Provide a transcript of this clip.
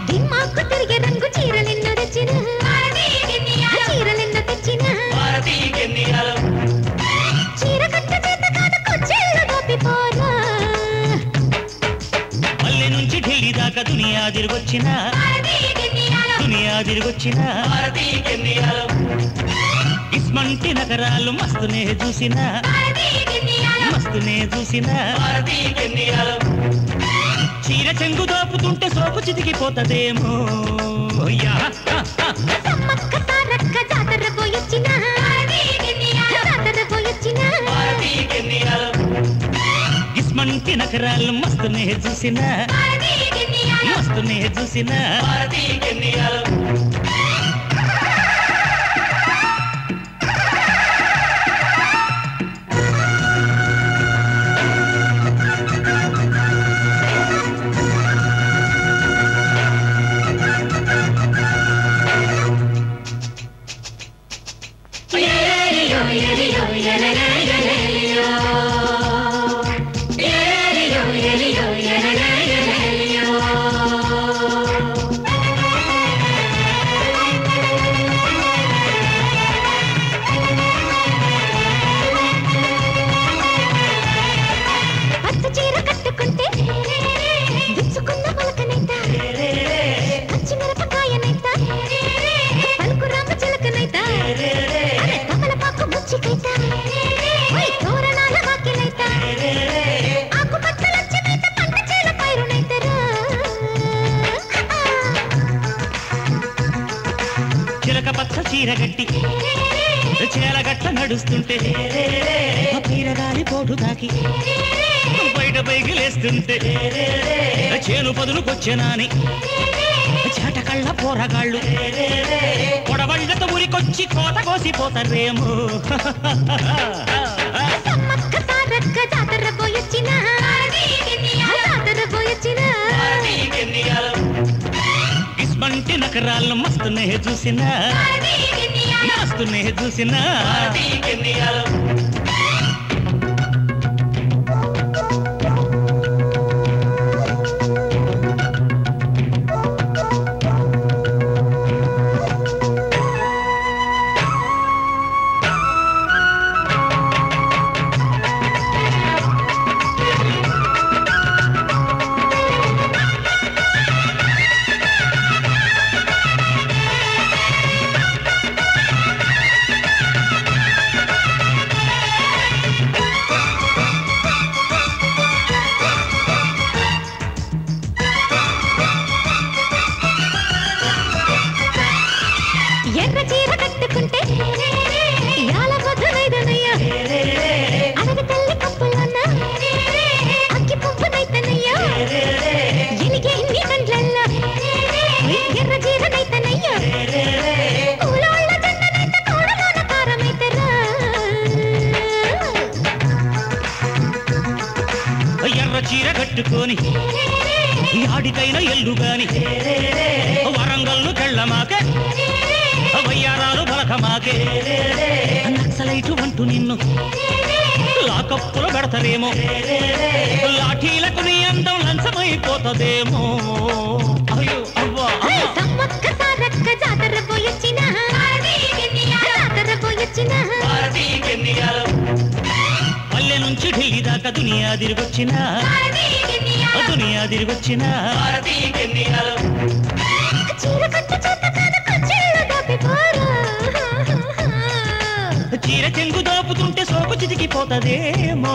దిమ్మాకు తిరిగే రంగు చీరలెన్నో తెచ్చిన చీరలెన్నో తెచ్చిన చీర కట్ట చేత కాదు కొచ్చేళ్ళు దోపిపోరా పల్లె నుంచి ఢిల్లీ దాకా దునియా తిరిగొచ్చిన ఇస్మంటి నగరాలు మస్తునే చూసిన చీర చెంగు దోపుతుంటే సోపు చితికిపోతదేమో సమ్మక్క సారక్క జాతర పోయొచ్చిన ఇస్మంటి నగరాలు మస్తునే చూసిన చీరగట్టి చేలగట్ల నడుస్తుంటే పీరగాలి పోటు తాకి బయట పైకి లేస్తుంటే చేను పదులుకొచ్చెనాని చాటకళ్ళ పోరగాళ్ళు పొడవళ్ళతో ఉరికొచ్చి కోత కోసిపోతారేమో ఇస్మంటి నగరాలు మస్తునే చూసిన ఎర్ర చీర కట్టుకుంటే యాల బొద్దునైదనయ్యా అడవి తల్లి కప్పులన్న అక్కి పువ్వునైతనయ్యా ఎలిగే ఇన్ని కండ్లల్లో ఎర్ర చీరనైతనయ్యా పూలోళ్ళ జెండనైత కోడలోన కారమైతరా ఎర్ర చీర కట్టుకొని ఆడికైనా ఎల్లుగాని వరంగల్లు కెళ్ళమాకే వయ్యారాలు బలకమాకే నక్సలైటు అంటూ నిన్ను లాకప్పులు పెడతారేమో లాఠీలకు నీ అందం లంచమైపోతదేమో అయ్యో అవ్వా సమ్మక్క సారక్క జాతర పోయొచ్చిన పల్లె నుంచి ఢిల్లీ దాకా దునియా తిరిగొచ్చిన చీర చెంగు దోపుతుంటే సోపు చితికిపోతదేమో